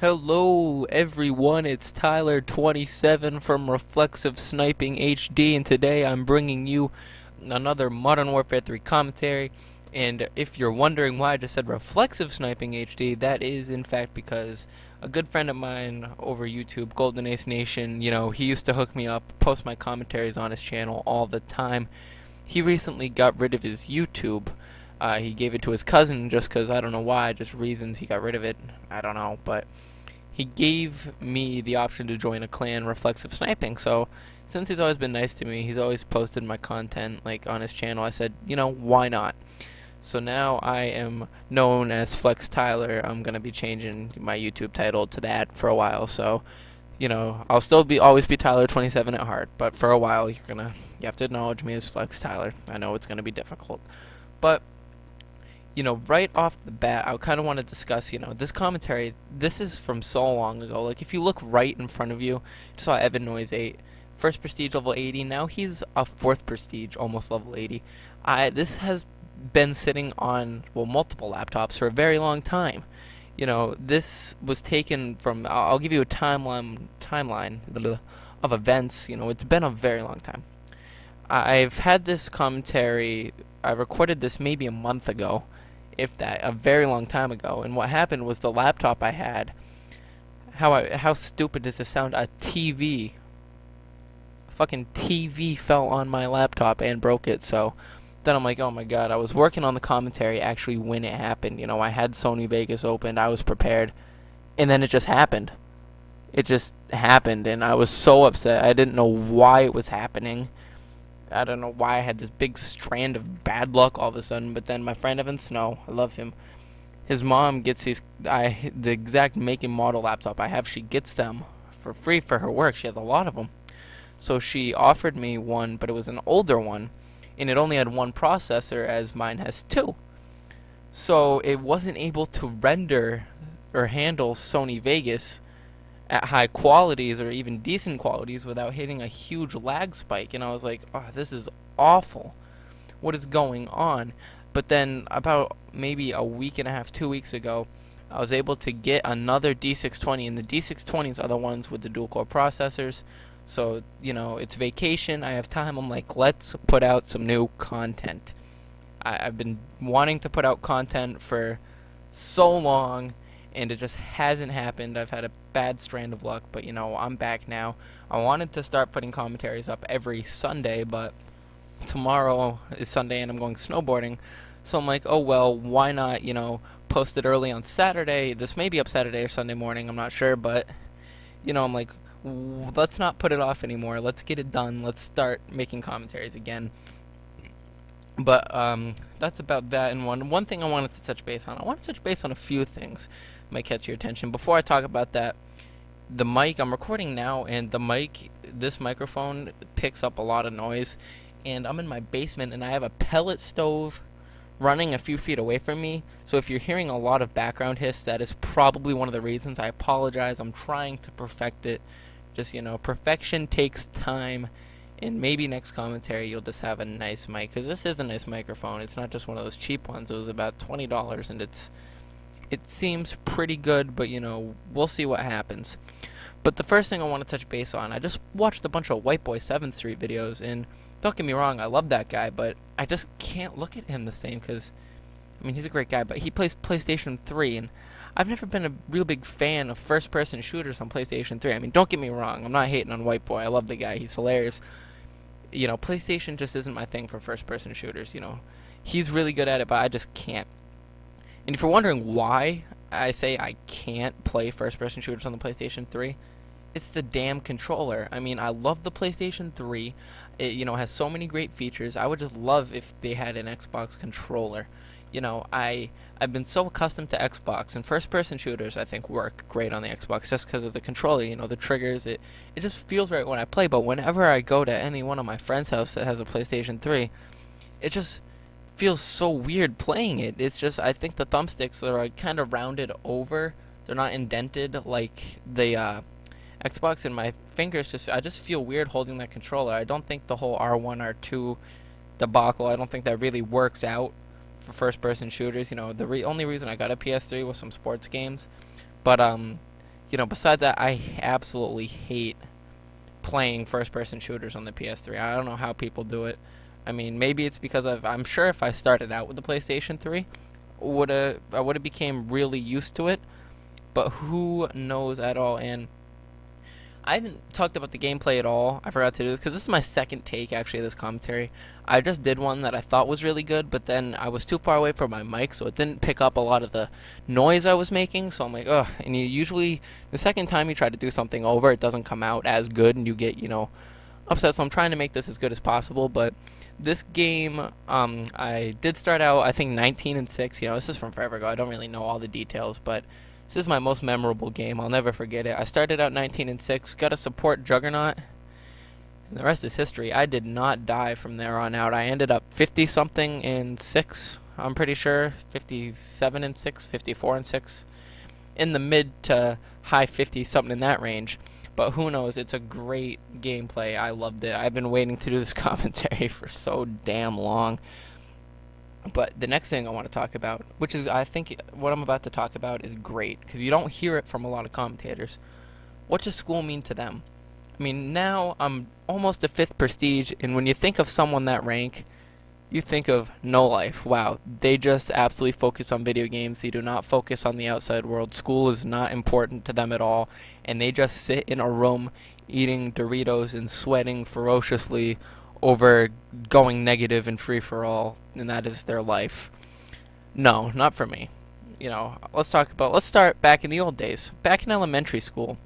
Hello everyone, it's Tyler27 from Reflexive Sniping HD, and today I'm bringing you another Modern Warfare 3 commentary. And if you're wondering why I just said Reflexive Sniping HD, that is in fact because a good friend of mine over YouTube, Golden Ace Nation, he used to hook me up, post my commentaries on his channel all the time. He recently got rid of his YouTube. He gave it to his cousin just because, I don't know why, just reasons he got rid of it. I don't know, but he gave me the option to join a clan, Reflexive Sniping. So since he's always been nice to me, he's always posted my content like on his channel, I said, why not? So now I am known as FLeX Tyl3r. I'm gonna be changing my YouTube title to that for a while. So, I'll still always be Tyler27 at heart, but for a while you have to acknowledge me as FLeX Tyl3r. I know it's gonna be difficult, but right off the bat, I kind of want to discuss, this commentary. This is from so long ago. Like, if you look right in front of you, you saw Evan Noise 8, first prestige level 80. Now he's a fourth prestige, almost level 80. This has been sitting on, well, multiple laptops for a very long time. This was taken from, I'll give you a timeline of events. It's been a very long time. I've had this commentary, I recorded this maybe a month ago, if that, a very long time ago. And what happened was the laptop I had, how stupid does this sound? A fucking TV fell on my laptop and broke it. So then I'm like, oh my god, I was working on the commentary actually when it happened. I had Sony Vegas opened, I was prepared, and then it just happened. It just happened, and I was so upset. I didn't know why it was happening. I don't know why I had this big strand of bad luck all of a sudden, but then my friend Evan Snow, I love him, his mom gets the exact make and model laptop I have. She gets them for free for her work. She has a lot of them. So she offered me one, but it was an older one, and it only had one processor, as mine has two. So it wasn't able to render or handle Sony Vegas at high qualities or even decent qualities without hitting a huge lag spike. And I was like, oh, this is awful. What is going on? But then about maybe a week and a half, 2 weeks ago, I was able to get another D620, and the D620s are the ones with the dual core processors. So, it's vacation, I have time. I'm like, let's put out some new content. I've been wanting to put out content for so long, and it just hasn't happened. I've had a bad strand of luck, but I'm back now. I wanted to start putting commentaries up every Sunday, but tomorrow is Sunday and I'm going snowboarding. So I'm like, oh well, why not, post it early on Saturday. This may be up Saturday or Sunday morning, I'm not sure, but I'm like, let's not put it off anymore. Let's get it done. Let's start making commentaries again. But that's about that. And one thing I wanted to touch base on. I want to touch base on a few things that might catch your attention. Before I talk about that, the mic, I'm recording now, and the mic, this microphone picks up a lot of noise. And I'm in my basement, and I have a pellet stove running a few feet away from me. So if you're hearing a lot of background hiss, that is probably one of the reasons. I apologize. I'm trying to perfect it. Just, perfection takes time. And maybe next commentary you'll just have a nice mic, because this is a nice microphone. It's not just one of those cheap ones. It was about $20, and it seems pretty good, but we'll see what happens. But the first thing I want to touch base on, I just watched a bunch of White Boy 7th Street videos, and don't get me wrong, I love that guy, but I just can't look at him the same, because he's a great guy, but he plays PlayStation 3, and I've never been a real big fan of first-person shooters on PlayStation 3. Don't get me wrong, I'm not hating on White Boy. I love the guy. He's hilarious. PlayStation just isn't my thing for first-person shooters. He's really good at it, but I just can't. And if you're wondering why I say I can't play first-person shooters on the PlayStation 3, it's the damn controller. I love the PlayStation 3. It, has so many great features. I would just love if they had an Xbox controller. I've been so accustomed to Xbox, and first-person shooters I think work great on the Xbox just because of the controller, the triggers. It just feels right when I play. But whenever I go to any one of my friends' house that has a PlayStation 3, it just feels so weird playing it. It's just, I think the thumbsticks are kind of rounded over. They're not indented like the Xbox, and my fingers I just feel weird holding that controller. I don't think the whole R1, R2 debacle, I don't think that really works out for first-person shooters. The only reason I got a PS3 was some sports games, but Besides that, I absolutely hate playing first-person shooters on the PS3. I don't know how people do it. I mean, maybe it's because I'm sure if I started out with the PlayStation 3, I would have became really used to it. But who knows at all? And I haven't talked about the gameplay at all. I forgot to do this because this is my second take actually of this commentary. I just did one that I thought was really good, but then I was too far away from my mic, so it didn't pick up a lot of the noise I was making. So I'm like, ugh. And you usually, the second time you try to do something over, it doesn't come out as good, and you get, upset. So I'm trying to make this as good as possible. But this game, I did start out, I think 19-6. This is from forever ago. I don't really know all the details, but this is my most memorable game. I'll never forget it. I started out 19-6, got a support Juggernaut, and the rest is history. I did not die from there on out. I ended up 50-something and 6, I'm pretty sure. 57-6, 54-6. In the mid to high 50s, something in that range. But who knows? It's a great gameplay. I loved it. I've been waiting to do this commentary for so damn long. But the next thing I want to talk about, which is, I think what I'm about to talk about is great, because you don't hear it from a lot of commentators. What does school mean to them? I mean, now I'm almost a 5th prestige, and when you think of someone that rank, you think of no life. Wow, they just absolutely focus on video games. They do not focus on the outside world. School is not important to them at all, and they just sit in a room eating Doritos and sweating ferociously over going negative and free for all, and that is their life. No, not for me. Let's start back in the old days. Back in elementary school,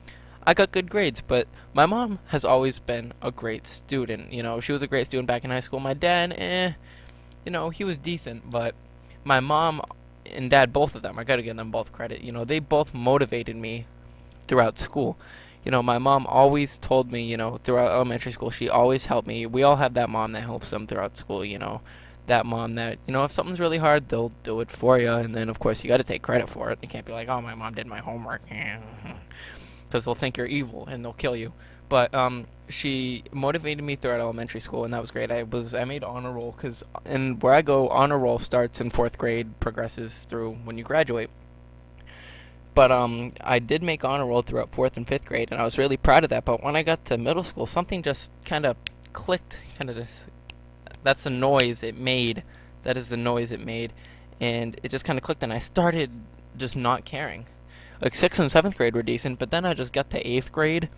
I got good grades, but my mom has always been a great student. She was a great student back in high school. My dad, he was decent, but my mom and dad, both of them, I gotta give them both credit. They both motivated me throughout school. My mom always told me, throughout elementary school, she always helped me. We all have that mom that helps them throughout school, that mom that, if something's really hard, they'll do it for you. And then, of course, you got to take credit for it. You can't be like, oh, my mom did my homework. Because they'll think you're evil and they'll kill you. But she motivated me throughout elementary school, and that was great. I made honor roll, because where I go, honor roll starts in 4th grade, progresses through when you graduate. But I did make honor roll throughout 4th and 5th grade, and I was really proud of that. But when I got to middle school, something just kind of clicked. That's the noise it made. That is the noise it made. And it just kind of clicked, and I started just not caring. Like 6th and 7th grade were decent, but then I just got to 8th grade,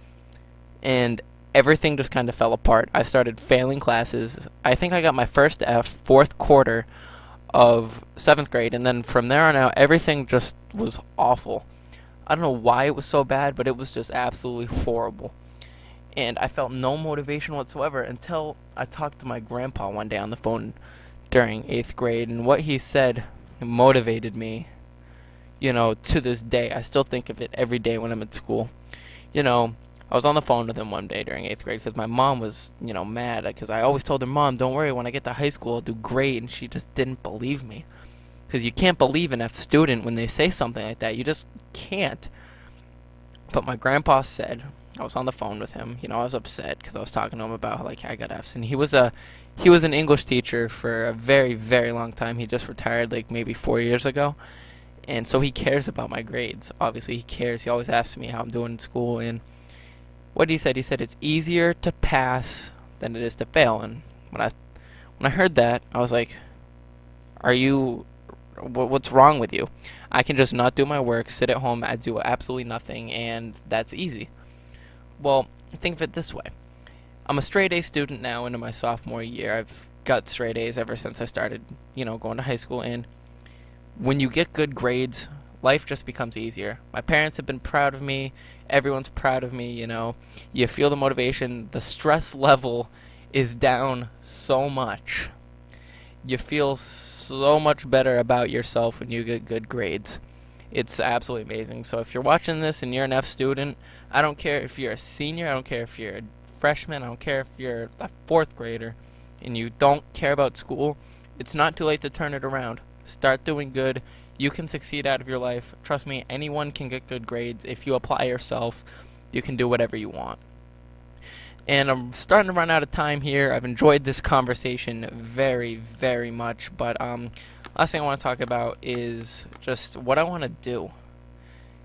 and everything just kind of fell apart. I started failing classes. I think I got my first F 4th quarter of 7th grade, and then from there on out, everything just was awful. I don't know why it was so bad, but it was just absolutely horrible. And I felt no motivation whatsoever until I talked to my grandpa one day on the phone during 8th grade, and what he said motivated me, to this day. I still think of it every day when I'm at school. I was on the phone with him one day during 8th grade because my mom was, mad because I always told her, Mom, don't worry, when I get to high school, I'll do great, and she just didn't believe me. Because you can't believe an F student when they say something like that. You just can't. But my grandpa said, I was on the phone with him, I was upset because I was talking to him about how, I got Fs, and he was an English teacher for a very, very long time. He just retired maybe 4 years ago. And so he cares about my grades. Obviously, he cares. He always asks me how I'm doing in school, and what he said it's easier to pass than it is to fail. And when I heard that, I was like, what's wrong with you? I can just not do my work, sit at home, I do absolutely nothing, and that's easy. Well, think of it this way. I'm a straight A student now into my sophomore year. I've got straight A's ever since I started, going to high school, and when you get good grades, life just becomes easier. My parents have been proud of me. Everyone's proud of me, You feel the motivation. The stress level is down so much. You feel so much better about yourself when you get good grades. It's absolutely amazing. So if you're watching this and you're an F student, I don't care if you're a senior, I don't care if you're a freshman, I don't care if you're a 4th grader, and you don't care about school, it's not too late to turn it around. Start doing good. You can succeed out of your life. Trust me, anyone can get good grades. If you apply yourself, you can do whatever you want. And I'm starting to run out of time here. I've enjoyed this conversation very, very much. But last thing I want to talk about is just what I want to do.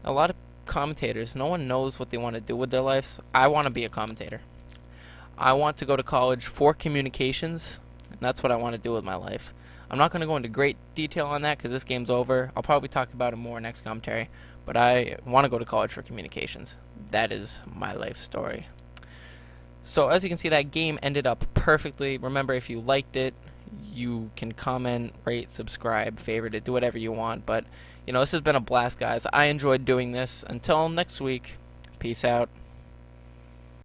A lot of commentators, no one knows what they want to do with their lives. I want to be a commentator. I want to go to college for communications, and that's what I want to do with my life. I'm not going to go into great detail on that because this game's over. I'll probably talk about it more next commentary, but I want to go to college for communications. That is my life story. So as you can see, that game ended up perfectly. Remember, if you liked it, you can comment, rate, subscribe, favorite it, do whatever you want. But, this has been a blast, guys. I enjoyed doing this. Until next week, peace out.